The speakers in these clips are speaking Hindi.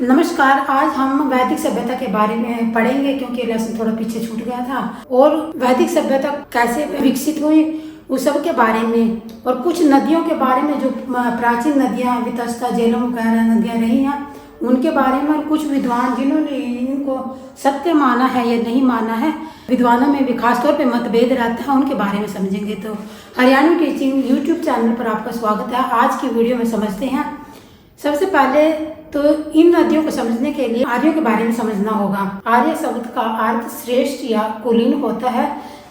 नमस्कार। आज हम वैदिक सभ्यता के बारे में पढ़ेंगे क्योंकि लेसन थोड़ा पीछे छूट गया था और वैदिक सभ्यता कैसे विकसित हुई उस सब के बारे में और कुछ नदियों के बारे में जो प्राचीन नदियां वितस्ता झेलम वगैरह नदियां रही हैं उनके बारे में और कुछ विद्वान जिन्होंने इनको सत्य माना है या नहीं माना है, विद्वानों में भी खासतौर पे मतभेद रहता है, उनके बारे में समझेंगे। तो हरियाणवी टीचिंग यूट्यूब चैनल पर आपका स्वागत है। आज की वीडियो में समझते हैं। सबसे पहले तो इन नदियों को समझने के लिए आर्यों के बारे में समझना होगा। आर्य शब्द का अर्थ श्रेष्ठ या कुलीन होता है।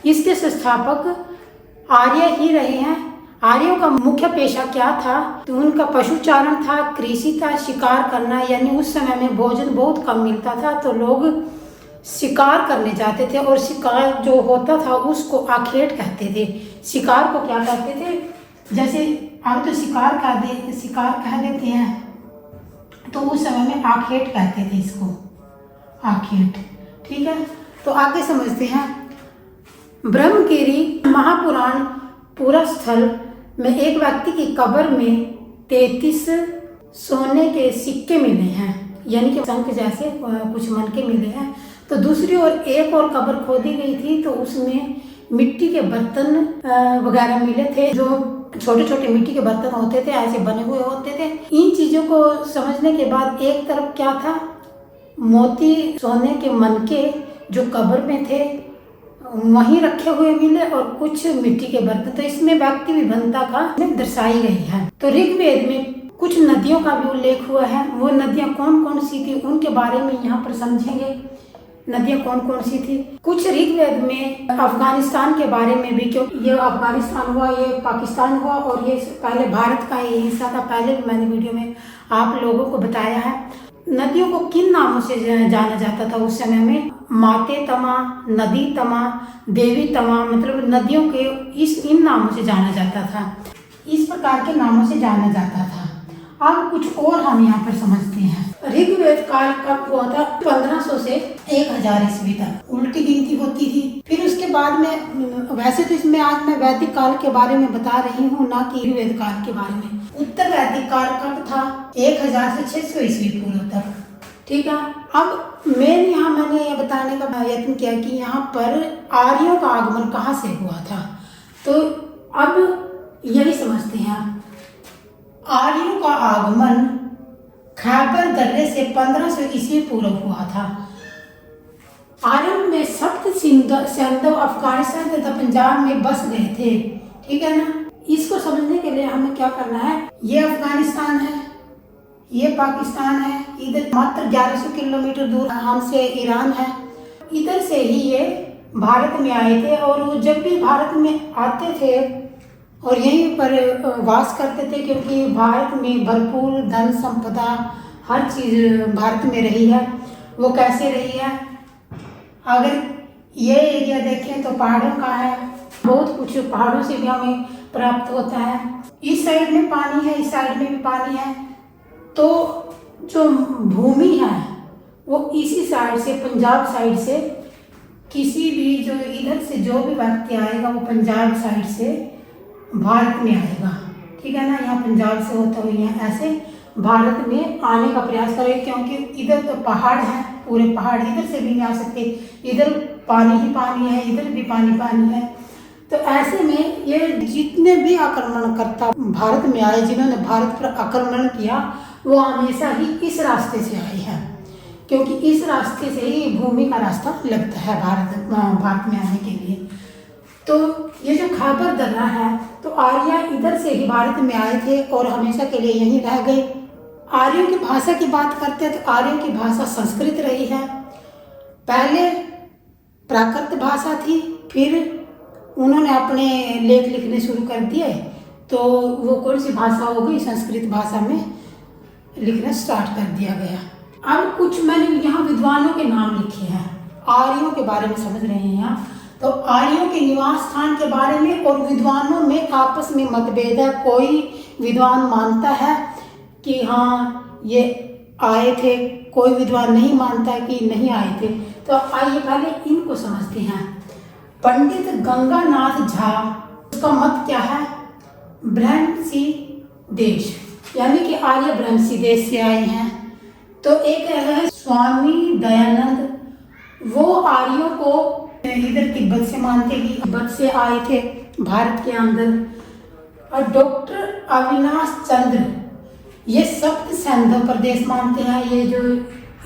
इसके संस्थापक आर्य ही रहे हैं। आर्यों का मुख्य पेशा क्या था? तो उनका पशुचारण था, कृषि था, शिकार करना, यानी उस समय में भोजन बहुत कम मिलता था तो लोग शिकार करने जाते थे और शिकार जो होता था उसको आखेट कहते थे। शिकार को क्या कहते थे? जैसे अब तो शिकार कह देते हैं, तो उस समय में आखेट कहते थे इसको, आखेट। ठीक है, तो आगे समझते हैं। ब्रह्मगिरी महापुराण पूरा स्थल में एक व्यक्ति की कब्र में 33 सोने के सिक्के मिले हैं, यानी कि शंख जैसे कुछ मनके मिले हैं। तो दूसरी ओर एक और कब्र खोदी गई थी तो उसमें मिट्टी के बर्तन वगैरह मिले थे, जो छोटे छोटे मिट्टी के बर्तन होते थे, ऐसे बने हुए होते थे। इन चीजों को समझने के बाद एक तरफ क्या था, मोती सोने के मनके जो कब्र में थे वहीं रखे हुए मिले और कुछ मिट्टी के बर्तन। तो इसमें व्यक्ति विभिन्नता का दर्शाई गई है। तो ऋग्वेद में कुछ नदियों का भी उल्लेख हुआ है। वो नदियां कौन कौन सी थी उनके बारे में यहाँ पर समझेंगे। नदियां कौन कौन सी थी? कुछ ऋग्वेद में अफगानिस्तान के बारे में भी, क्योंकि ये अफगानिस्तान हुआ, ये पाकिस्तान हुआ और ये पहले भारत का ही हिस्सा था। पहले भी मैंने वीडियो में आप लोगों को बताया है। नदियों को किन नामों से जाना जाता था उस समय में? माते तमा, नदी तमा, देवी तमा, मतलब नदियों के इन नामों से जाना जाता था। इस प्रकार के नामों से जाना जाता था। अब कुछ और हम यहाँ पर समझते हैं। ऋग्वेद काल कब हुआ था? 1500 से 1000 ईस्वी तक उल्टी गिनती होती थी। फिर उसके बाद में, वैसे तो इसमें आज मैं वैदिक काल के बारे में बता रही हूँ, ना कि ऋग्वेद काल के बारे में। उत्तर वैदिक काल कब था? 1000 से 600 ईस्वी पूर्व तक। ठीक है, अब मैंने ये बताने का यत्न किया कि यहाँ पर आर्यों का आगमन कहाँ से हुआ था। तो अब यही समझते हैं। आर्यों का आगमन खैबर दर्रे से 1500 ईस्वी पूर्व हुआ था। आरंभ में सप्त सिंधु अफगानिस्तान तथा पंजाब में बस गए थे। ठीक है ना। इसको समझने के लिए हमें क्या करना है? ये अफगानिस्तान है, ये पाकिस्तान है, इधर मात्र 1100 किलोमीटर दूर हमसे ईरान है। इधर से ही ये भारत में आए थे और वो जब भी भारत में आते थे और यहीं पर वास करते थे, क्योंकि भारत में भरपूर धन संपदा हर चीज़ भारत में रही है। वो कैसे रही है? अगर ये एरिया देखें तो पहाड़ों का है, बहुत कुछ पहाड़ों से भी हमें प्राप्त होता है। इस साइड में पानी है, इस साइड में भी पानी है। तो जो भूमि है वो इसी साइड से, पंजाब साइड से, किसी भी जो इधर से जो भी व्यक्ति आएगा वो पंजाब साइड से भारत में आएगा। ठीक है ना। यहाँ पंजाब से होता हुआ यहाँ ऐसे भारत में आने का प्रयास करें, क्योंकि इधर तो पहाड़ है, पूरे पहाड़, इधर से भी नहीं आ सकते। इधर पानी ही पानी है, इधर भी पानी पानी है। तो ऐसे में ये जितने भी आक्रमणकर्ता भारत में आए, जिन्होंने भारत पर आक्रमण किया, वो हमेशा ही इस रास्ते से आए हैं, क्योंकि इस रास्ते से ही भूमि का रास्ता लगता है भारत में आने के लिए। तो ये जो खैबर दर्रा है, तो आर्य इधर से ही भारत में आए थे और हमेशा के लिए यहीं रह गए। आर्यों की भाषा की बात करते हैं तो आर्यों की भाषा संस्कृत रही है। पहले प्राकृत भाषा थी, फिर उन्होंने अपने लेख लिखने शुरू कर दिए तो वो कौन सी भाषा हो गई? संस्कृत भाषा में लिखना स्टार्ट कर दिया गया। अब कुछ मैंने यहाँ विद्वानों के नाम लिखे हैं, आर्यों के बारे में समझ रहे हैं यहाँ। तो आर्यों के निवास स्थान के बारे में और विद्वानों में आपस में मतभेद है। कोई विद्वान मानता है कि हाँ ये आए थे, कोई विद्वान नहीं मानता है कि नहीं आए थे। तो आइए पहले इनको समझते हैं। पंडित गंगानाथ झा, उसका मत क्या है? ब्रह्मसी देश, यानी कि आर्य ब्रह्मसी देश से आए हैं। तो एक है स्वामी दयानंद, वो आर्यों को इधर तिब्बत से मानते कि तिब्बत से आए थे भारत के अंदर। और डॉक्टर अविनाश चंद्र, ये सप्त सिंधु प्रदेश मानते हैं। ये जो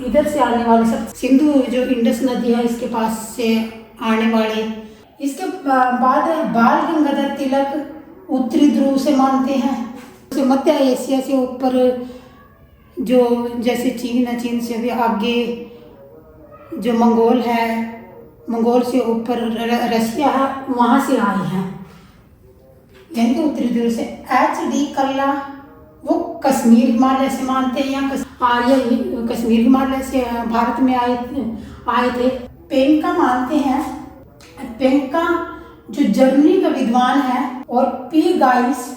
इधर से आने वाले सब सिंधु जो इंडस नदी है इसके पास से आने वाले। इसके बाद बाल गंगाधर तिलक उत्तरी ध्रुव से मानते हैं। तो मध्य एशिया से ऊपर जो जैसे चीन है, चीन से भी आगे जो मंगोल है, मंगोल से ऊपर रसिया है, वहाँ से आए हैं, यानी कि उत्तरी ध्रुव से। HD कल्ला वो कश्मीर हिमालय से मानते हैं, या आर्य कश्मीर हिमालय से भारत में आए थे। पेंका मानते हैं, पेंका जो जर्मनी का विद्वान है, और पी गाइस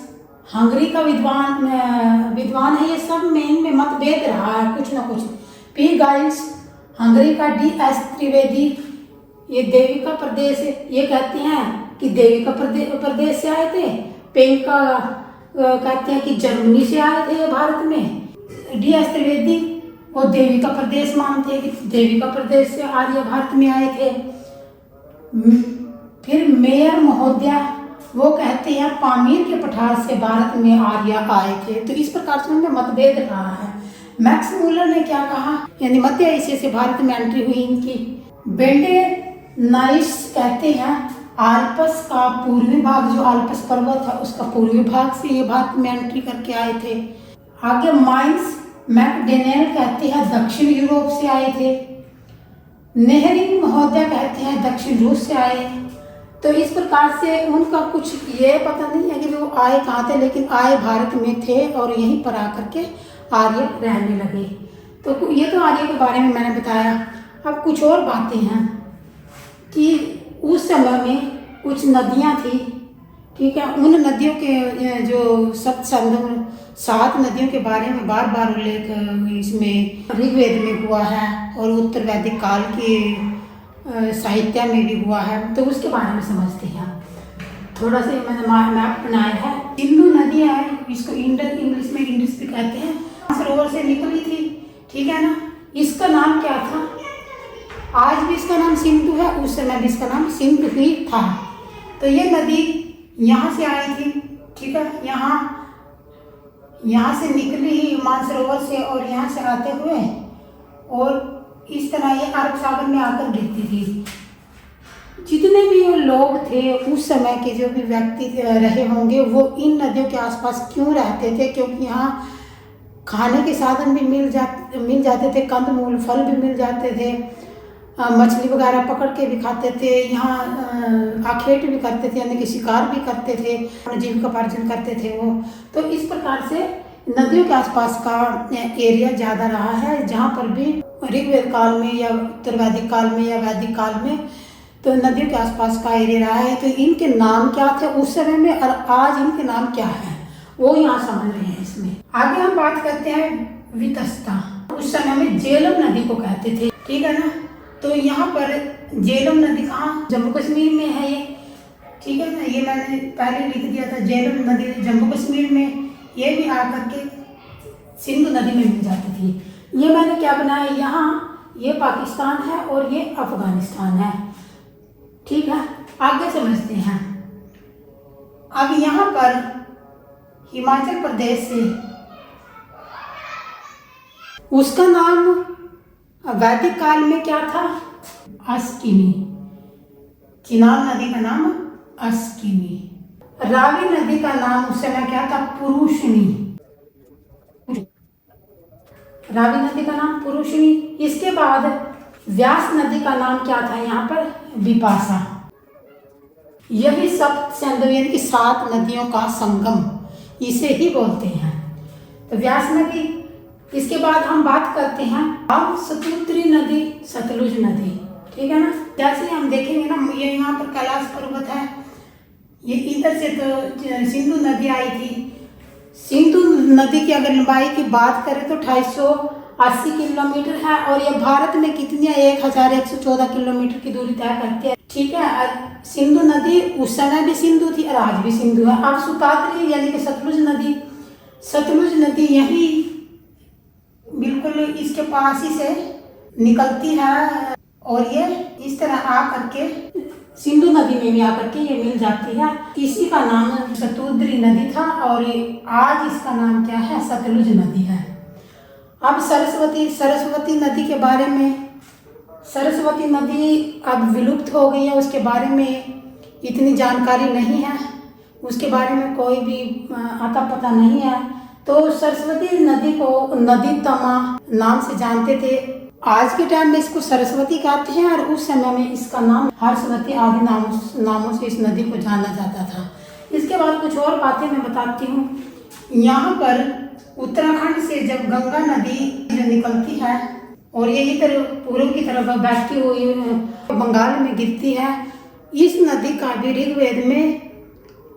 हंगरी का विद्वान है। ये सब में इनमें मतभेद रहा है कुछ ना कुछ। पी गाइस हंगरी का, DS त्रिवेदी ये देविका प्रदेश, ये कहते हैं कि देविका प्रदेश से आए थे। पेंका कहते हैं कि जर्मनी से आए थे भारत में। DS त्रिवेदी वो देविका प्रदेश मानते हैं कि देविका प्रदेश से आर्य भारत में आए थे। फिर मेयर महोदया वो कहते हैं पामीर के पठार से भारत में आर्य आए थे। तो इस प्रकार से उनमें मतभेद रहा है। मैक्स मूलर ने क्या कहा, यानी मध्य एशिया से भारत में एंट्री हुई इनकी। बेंडे नाइस कहते हैं आल्पस का पूर्वी भाग, जो आल्पस पर्वत है उसका पूर्वी भाग से ये भारत में एंट्री करके आए थे। आगे माइंस मैकडेनेल कहते हैं दक्षिण यूरोप से आए थे। नेहरिंग महोदय कहते हैं दक्षिण रूस से आए। तो इस प्रकार से उनका कुछ ये पता नहीं है कि वो आए कहाँ थे, लेकिन आए भारत में थे और यहीं पर आकर के आर्य रहने लगे। तो ये तो आर्य के बारे में मैंने बताया। अब कुछ और बातें हैं कि उस समय में कुछ नदियाँ थी, ठीक है। उन नदियों के जो सप्त सिंधु 7 नदियों के बारे में बार बार उल्लेख इसमें ऋग्वेद में हुआ है और उत्तर वैदिक काल के साहित्य में भी हुआ है। तो उसके बारे में समझते हैं। थोड़ा सा मैंने मैप बनाया है। सिंधु नदी है, इसको इंग्लिश में इंडस भी कहते हैं, सरोवर से निकली थी, ठीक है ना। इसका नाम क्या था, आज भी इसका नाम सिंधु है, उस समय भी इसका नाम सिंधु ही था। तो ये नदी यहाँ से आई थी, ठीक है, यहाँ से निकली ही मानसरोवर से और यहाँ से आते हुए और इस तरह ये अरब सागर में आकर गिरती थी। जितने भी लोग थे उस समय के, जो भी व्यक्ति रहे होंगे, वो इन नदियों के आसपास क्यों रहते थे, क्योंकि यहाँ खाने के साधन भी मिल जाते थे, कंद मूल फल भी मिल जाते थे, मछली वगैरह पकड़ के भी खाते थे, यहाँ आखेट भी करते थे, यानी कि शिकार भी करते थे, जीविकोपार्जन करते थे वो। तो इस प्रकार से नदियों के आसपास का एरिया ज़्यादा रहा है, जहाँ पर भी ऋग्वेद काल में या उत्तर वैदिक काल में या वैदिक काल में तो नदियों के आसपास का एरिया रहा है। तो इनके नाम क्या थे उस समय में और आज इनके नाम क्या है वो यहाँ समझ रहे हैं। इसमें आगे हम बात करते हैं वितस्ता। उस समय में झेलम नदी को कहते थे, ठीक है ना। तो यहाँ पर झेलम नदी कहाँ, जम्मू कश्मीर में है ये, ठीक है ना। ये मैंने पहले लिख दिया था, झेलम नदी जम्मू कश्मीर में, ये भी आकर के सिंधु नदी में मिल जाती थी। ये मैंने क्या बनाया, यहाँ ये पाकिस्तान है और ये अफगानिस्तान है, ठीक है। आगे समझते हैं। अब यहाँ पर हिमाचल प्रदेश से, उसका नाम वैदिक काल में क्या था, अस्किनी। चिनाब नदी का नाम अस्किनी। रावी नदी का नाम उस समय क्या था, पुरुषनी। रावी नदी का नाम पुरुषनी। इसके बाद व्यास नदी का नाम क्या था यहाँ पर, विपाशा। यही सप्त सिंधु यानी कि 7 नदियों का संगम, इसे ही बोलते हैं। तो व्यास नदी। इसके बाद हम बात करते हैं अब सतलुत्री नदी, सतलुज नदी, ठीक है ना। जैसे हम देखेंगे ना, ये यहाँ पर कैलाश पर्वत है, ये इधर से तो सिंधु नदी आई थी। सिंधु नदी की अगर लंबाई की बात करें तो 280 किलोमीटर है और ये भारत में कितनी है, 1114 किलोमीटर की दूरी तय करती है, ठीक है। सिंधु नदी उस समय भी सिंधु थी और आज भी सिंधु है। अब सुतात्री यानी कि सतलुज नदी, सतलुज नदी यही बिल्कुल इसके पास ही से निकलती है और ये इस तरह आ करके सिंधु नदी में भी आकर के ये मिल जाती है। किसी का नाम शतुद्री नदी था और आज इसका नाम क्या है, सतलुज नदी है। अब सरस्वती नदी के बारे में, सरस्वती नदी अब विलुप्त हो गई है, उसके बारे में इतनी जानकारी नहीं है, उसके बारे में कोई भी आता पता नहीं है। तो सरस्वती नदी को नदी तमा नाम से जानते थे। आज के टाइम में इसको सरस्वती कहते हैं और उस समय में इसका नाम हर्षवती आदि नामों से इस नदी को जाना जाता था। इसके बाद कुछ और बातें मैं बताती हूँ। यहाँ पर उत्तराखंड से जब गंगा नदी जो निकलती है और ये इधर पूर्व की तरफ बहती हुई बंगाल में गिरती है, इस नदी का भी ऋग्वेद में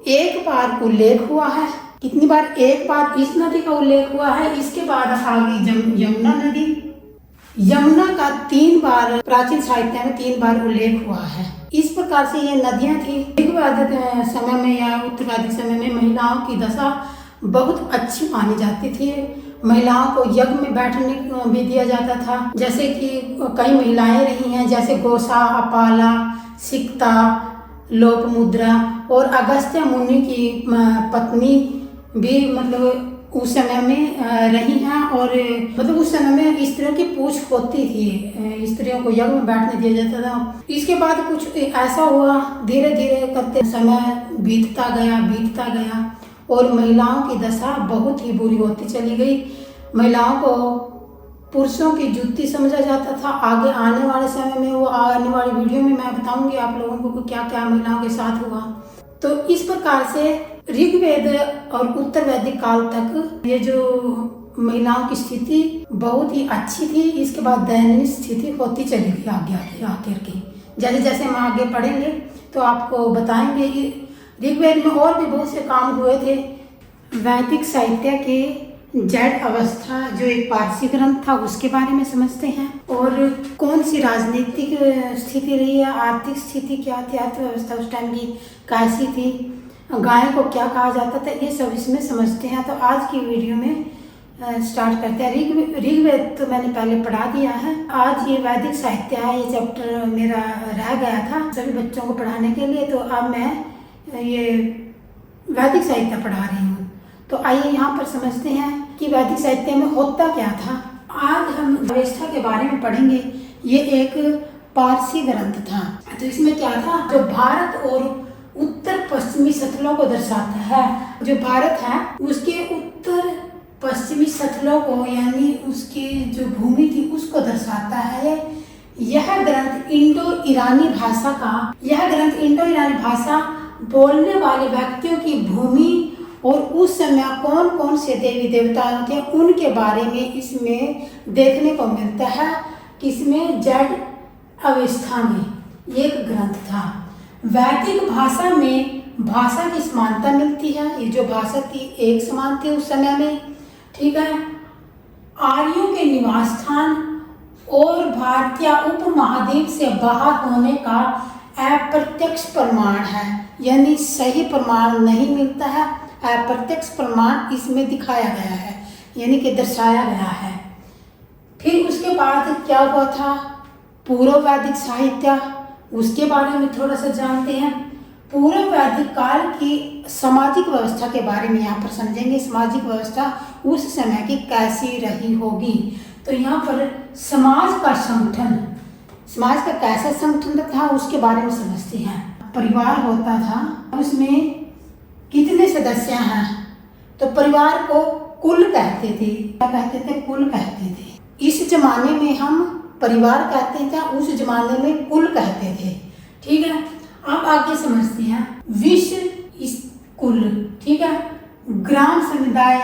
एक बार उल्लेख हुआ है। कितनी बार? एक बार इस नदी का उल्लेख हुआ है। इसके बाद आगे यमुना नदी, यमुना का 3 बार प्राचीन साहित्य में 3 बार उल्लेख हुआ है। इस प्रकार से ये नदियां थी। ऋग्वैदिक समय में या उत्तरवैदिक समय में महिलाओं की दशा बहुत अच्छी मानी जाती थी। महिलाओं को यज्ञ में बैठने भी दिया जाता था। जैसे कि कई महिलाएं रही हैं, जैसे गोसा, अपाला, सिक्ता, लोपमुद्रा और अगस्त्य मुनि की पत्नी भी मतलब उस समय में रही हैं। और मतलब उस समय में स्त्रियों की पूछ होती थी, स्त्रियों को यज्ञ में बैठने दिया जाता था। इसके बाद कुछ ऐसा हुआ, धीरे धीरे करते समय बीतता गया और महिलाओं की दशा बहुत ही बुरी होती चली गई। महिलाओं को पुरुषों की जुत्ती समझा जाता था। आगे आने वाले समय में, वो आने वाली वीडियो में मैं बताऊंगी आप लोगों को क्या क्या महिलाओं के साथ हुआ। तो इस प्रकार से ऋग्वेद और उत्तर वैदिक काल तक ये जो महिलाओं की स्थिति बहुत ही अच्छी थी। इसके बाद दयनीय स्थिति होती चली गई आगे की। जैसे जैसे हम आगे पढ़ेंगे तो आपको बताएंगे। ऋग्वेद में और भी बहुत से काम हुए थे। वैदिक साहित्य के जड़ अवस्था जो एक पारसी ग्रंथ था उसके बारे में समझते हैं, और कौन सी राजनीतिक स्थिति रही है, आर्थिक स्थिति क्या थी, अर्थव्यवस्था उस टाइम की कैसी थी, गाय को क्या कहा जाता था, ये सब इसमें समझते हैं। तो आज की वीडियो में स्टार्ट करते हैं। ऋग्वेद तो मैंने पहले पढ़ा दिया है। आज ये वैदिक साहित्य है, ये चैप्टर मेरा रह गया था सभी बच्चों को पढ़ाने के लिए, तो अब मैं ये वैदिक साहित्य पढ़ा रही हूँ। तो आइए यहाँ पर समझते हैं कि वैदिक साहित्य में होता क्या था। आज हम अवेस्था के बारे में पढ़ेंगे। ये एक पारसी ग्रंथ था। तो इसमें क्या था, जो भारत और उत्तर पश्चिमी सतलों को दर्शाता है। जो भारत है उसके उत्तर पश्चिमी सतलों को, यानी उसकी जो भूमि थी उसको दर्शाता है। यह ग्रंथ इंडो ईरानी भाषा बोलने वाले व्यक्तियों की भूमि और उस समय कौन कौन से देवी देवता थे उनके बारे में इसमें देखने को मिलता है। किसमें? जड़ अवस्था में एक ग्रंथ था। वैदिक भाषा में भाषा की समानता मिलती है। ये जो भाषा थी एक समान थी उस समय में, ठीक है। आर्यों के निवास स्थान और भारतीय उपमहाद्वीप से बाहर होने का अप्रत्यक्ष प्रमाण है, यानी सही प्रमाण नहीं मिलता है, अप्रत्यक्ष प्रमाण इसमें दिखाया गया है, यानी कि दर्शाया गया है। फिर उसके बाद क्या हुआ था, पूर्व वैदिक साहित्य, उसके बारे में थोड़ा सा जानते हैं। पूर्व वैदिक काल की सामाजिक व्यवस्था के बारे में यहाँ पर समझेंगे। सामाजिक व्यवस्था उस समय की कैसी रही होगी। तो यहाँ पर समाज का कैसा संगठन था उसके बारे में समझते हैं। परिवार होता था, उसमें कितने सदस्य हैं, तो परिवार को कुल कहते थे। क्या कहते थे? कुल कहते थे। इस जमाने में हम परिवार कहते थे, उस जमाने में कुल कहते थे, ठीक है। अब आगे समझते हैं विश्व इस कुल, ठीक है। ग्राम समुदाय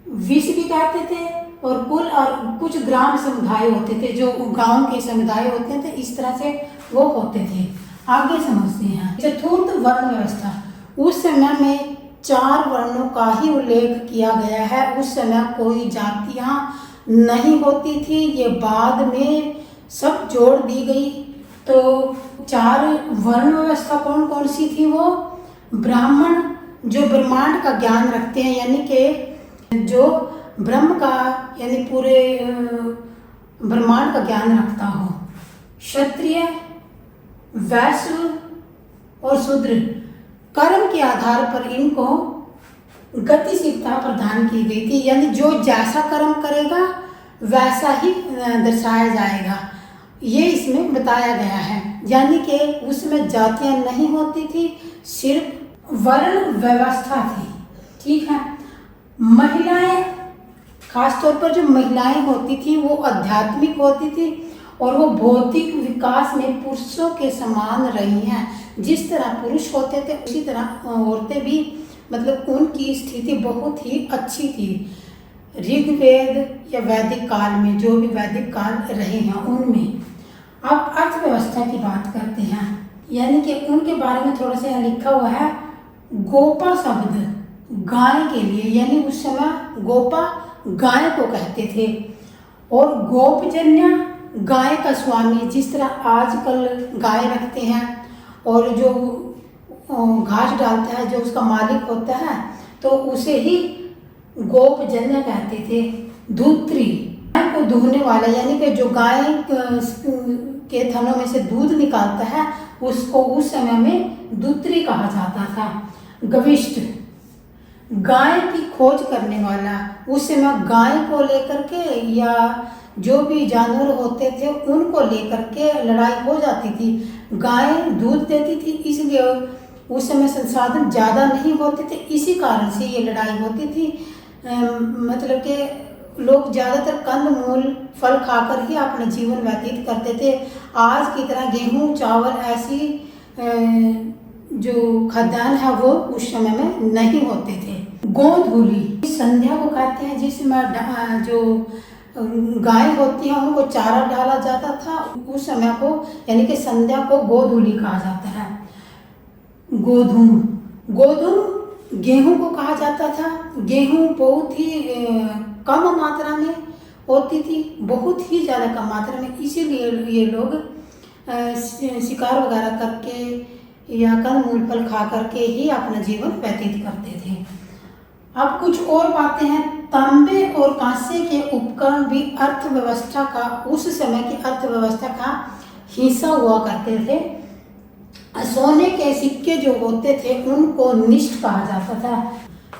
विश्व भी कहते थे और कुल, और कुछ ग्राम समुदाय होते थे जो गांव के समुदाय होते थे, इस तरह से वो होते थे। आगे समझते हैं चतुर्थ वर्ण व्यवस्था। उस समय में 4 वर्णों का ही उल्लेख किया गया है। उस समय कोई जातियां नहीं होती थी, ये बाद में सब जोड़ दी गई। तो 4 वर्ण व्यवस्था कौन कौन सी थी? वो ब्राह्मण जो ब्रह्मांड का ज्ञान रखते हैं, यानी कि जो ब्रह्म का यानी पूरे ब्रह्मांड का ज्ञान रखता हो। क्षत्रिय, वैश्य और शूद्र कर्म के आधार पर इनको गतिशीलता प्रदान की गई थी, यानी जो जैसा कर्म करेगा वैसा ही दर्शाया जाएगा, ये इसमें बताया गया है। यानी कि उसमें जातियां नहीं होती थी, सिर्फ वर्ण व्यवस्था थी। ठीक है। महिलाएं, खासतौर पर जो महिलाएं होती थी वो आध्यात्मिक होती थी और वो भौतिक विकास में पुरुषों के समान रही हैं। जिस तरह पुरुष होते थे उसी तरह औरतें भी, मतलब उनकी स्थिति बहुत ही अच्छी थी। ऋग्वेद या वैदिक काल में, जो भी वैदिक काल रहे हैं उनमें। अब अर्थव्यवस्था की बात करते हैं, यानी कि उनके बारे में थोड़ा सा यहाँ लिखा हुआ है। गोपा शब्द गाय के लिए, यानी उस समय गोपा गाय को कहते थे, और गोपजन्य गाय का स्वामी, जिस तरह आजकल गाय रखते हैं और जो घास डालता है जो उसका मालिक होता है तो उसे ही गोपजन्य कहते थे। दूत्री, गाय को दूहने वाला, यानी कि जो गाय के थनों में से दूध निकालता है उसको उस समय में दूत्री कहा जाता था। गविष्ठ, गाय की खोज करने वाला, उस समय गाय को लेकर के या जो भी जानवर होते थे उनको लेकर के लड़ाई हो जाती थी। गाय दूध देती थी, इसलिए उस समय संसाधन ज़्यादा नहीं होते थे, इसी कारण से ये लड़ाई होती थी। मतलब कि लोग ज़्यादातर कंद मूल फल खाकर ही अपना जीवन व्यतीत करते थे। आज की तरह गेहूँ चावल ऐसी जो खाद्यान्न है वो उस समय में नहीं होते थे। गोधूली, संध्या को कहते हैं, जिसमें जो गाय होती है उनको चारा डाला जाता था उस समय को, यानी कि संध्या को गोधूली कहा जाता है। गोधूम, गोधूम गेहूं को कहा जाता था। गेहूं बहुत ही कम मात्रा में होती थी, बहुत ही ज़्यादा कम मात्रा में, इसीलिए ये लोग शिकार वगैरह करके या कंदमूल फल खा करके ही अपना जीवन व्यतीत करते थे। अब कुछ और बातें हैं। तांबे और कांसे के उपकरण भी अर्थव्यवस्था का, उस समय की अर्थव्यवस्था का हिस्सा हुआ करते थे। सोने के सिक्के जो होते थे उनको निष्ठ कहा जाता था।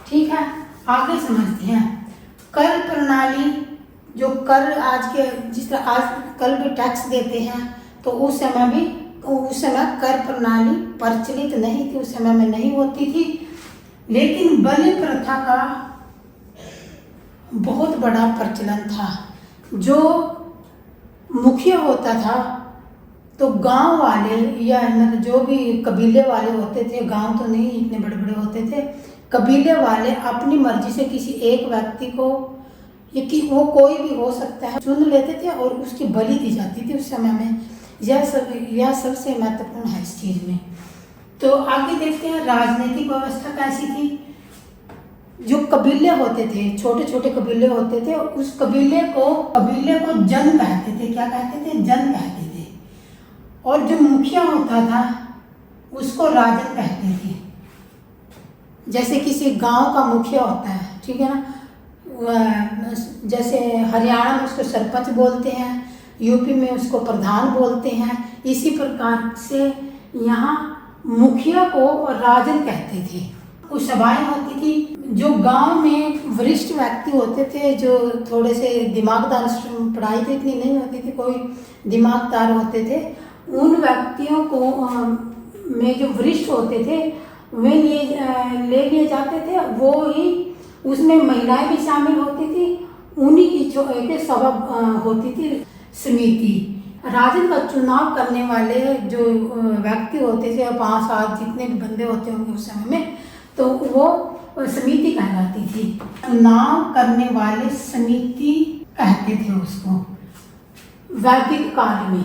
ठीक है, आगे समझते हैं। कर प्रणाली, जो कर आज के, जिस तरह आज कल भी टैक्स देते हैं, तो उस समय कर प्रणाली प्रचलित नहीं थी, उस समय में नहीं होती थी। लेकिन बलि प्रथा का बहुत बड़ा प्रचलन था। जो मुखिया होता था तो गांव वाले या जो भी कबीले वाले होते थे, गांव तो नहीं इतने बड़े बड़े होते थे, कबीले वाले अपनी मर्जी से किसी एक व्यक्ति को, या कि वो कोई भी हो सकता है, चुन लेते थे और उसकी बलि दी जाती थी उस समय में। यह सबसे महत्वपूर्ण है इस चीज़ में। तो आगे देखते हैं राजनीतिक व्यवस्था कैसी थी। जो कबीले होते थे, छोटे छोटे कबीले होते थे, उस कबीले को जन कहते थे। क्या कहते थे? जन कहते थे। और जो मुखिया होता था उसको राजन कहते थे। जैसे किसी गांव का मुखिया होता है, ठीक है ना, जैसे हरियाणा में उसको सरपंच बोलते हैं, यूपी में उसको प्रधान बोलते हैं, इसी प्रकार से यहाँ मुखिया को राजन कहते थे। कुछ सभाएं होती थी। जो गांव में वरिष्ठ व्यक्ति होते थे, जो थोड़े से दिमागदार, पढ़ाई तो इतनी नहीं होती थी, कोई दिमागदार होते थे, उन व्यक्तियों को में जो वरिष्ठ होते थे वे ले लिए जाते थे। वो ही, उसमें महिलाएं भी शामिल होती थी। उन्हीं की एक सभा होती थी, समिति। राजन का चुनाव करने वाले जो व्यक्ति होते थे, 5-7 जितने भी बंदे होते होंगे उस समय में, तो वो समिति कहलाती थी। चुनाव करने वाले समिति कहते थे उसको वैदिक काल में।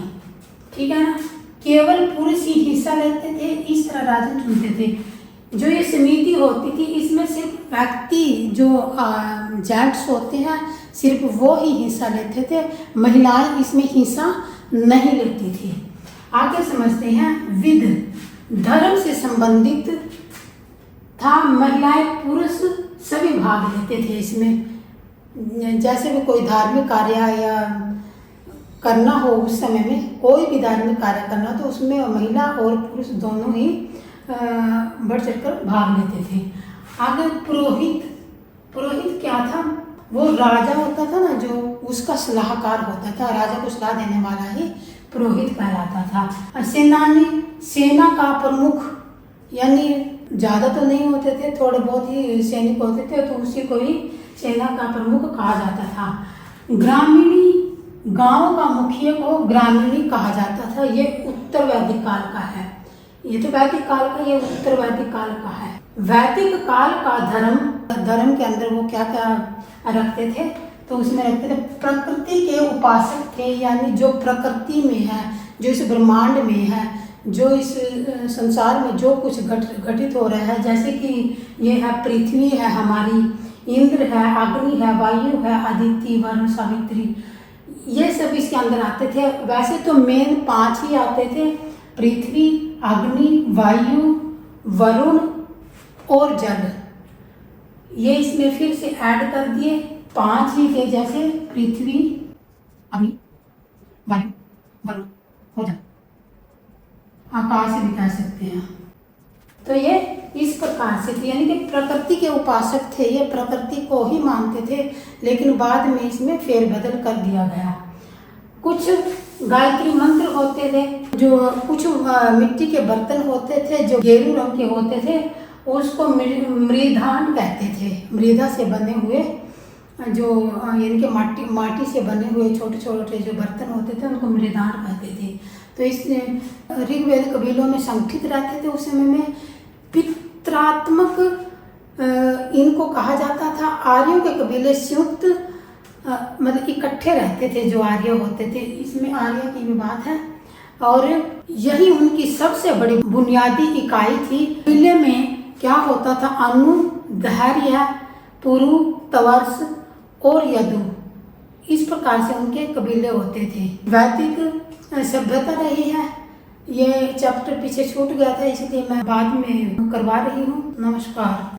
ठीक है ना, केवल पुरुष ही हिस्सा लेते थे, इस तरह राजन चुनते थे। जो ये समिति होती थी इसमें सिर्फ व्यक्ति जो जेंट्स होते हैं सिर्फ वो ही हिस्सा लेते थे, महिलाएं इसमें हिस्सा नहीं लेती थी। आगे समझते हैं। विध धर्म से संबंधित था, महिलाएं पुरुष सभी भाग लेते थे इसमें। जैसे भी कोई धार्मिक कार्य या करना हो, उस समय में कोई भी धार्मिक कार्य करना तो उसमें महिला और पुरुष दोनों ही बढ़ चढ़कर भाग लेते थे। आगे पुरोहित, पुरोहित क्या था? वो राजा होता था ना, जो उसका सलाहकार होता था, राजा को सलाह देने वाला ही पुरोहित कहलाता था। सेनानी, सेना का प्रमुख, यानी ज़्यादा तो नहीं होते थे, थोड़े बहुत ही सैनिक होते थे, तो उसी को ही सेना का प्रमुख कहा जाता था। ग्रामीणी, गांव का मुखिया को ग्रामीणी कहा जाता था। ये उत्तर वैदिक काल का है, ये तो वैदिक काल का, ये उत्तर वैदिक काल का है। वैदिक काल का धर्म के अंदर वो क्या क्या रखते थे? तो उसमें रखते थे प्रकृति के उपासक थे, यानी जो प्रकृति में है, जो इस ब्रह्मांड में है, जो इस संसार में जो कुछ घटित हो रहा है, जैसे कि ये है पृथ्वी है हमारी, इंद्र है, अग्नि है, वायु है, अदिति, वरुण, सावित्री, ये सब इसके अंदर आते थे। वैसे तो मेन 5 ही आते थे, पृथ्वी, अग्नि, वायु, वरुण और जल। ये इसमें फिर से ऐड कर दिए, 5 ही थे, जैसे पृथ्वी, अग्नि, वायु, वरुण और जल, आकाश भी कह सकते हैं। तो ये इस प्रकार से थे, यानी कि प्रकृति के उपासक थे, ये प्रकृति को ही मानते थे, लेकिन बाद में इसमें फेरबदल कर दिया गया। कुछ गायत्री मंत्र होते थे, जो कुछ मिट्टी के बर्तन होते थे जो गेरू रंग के होते थे, उसको मृदान कहते थे। मृदा से बने हुए जो यानी कि माटी से बने हुए छोटे छोटे जो बर्तन होते थे उनको मृदान कहते थे। तो इस ऋग्वेद कबीलों में संगठित रहते थे उस समय में। पित्रात्मक इनको कहा जाता था। आर्यों के कबीले संयुक्त मतलब इकट्ठे रहते थे, जो आर्य होते थे, इसमें आर्य की भी बात है, और यही उनकी सबसे बड़ी बुनियादी इकाई थी। कबीले में क्या होता था? अनु, धैर्य, पुरु, तवर्स और यदु, इस प्रकार से उनके कबीले होते थे। वैदिक सभ्यता रही है। ये चैप्टर पीछे छूट गया था, इसलिए मैं बाद में करवा रही हूँ। नमस्कार।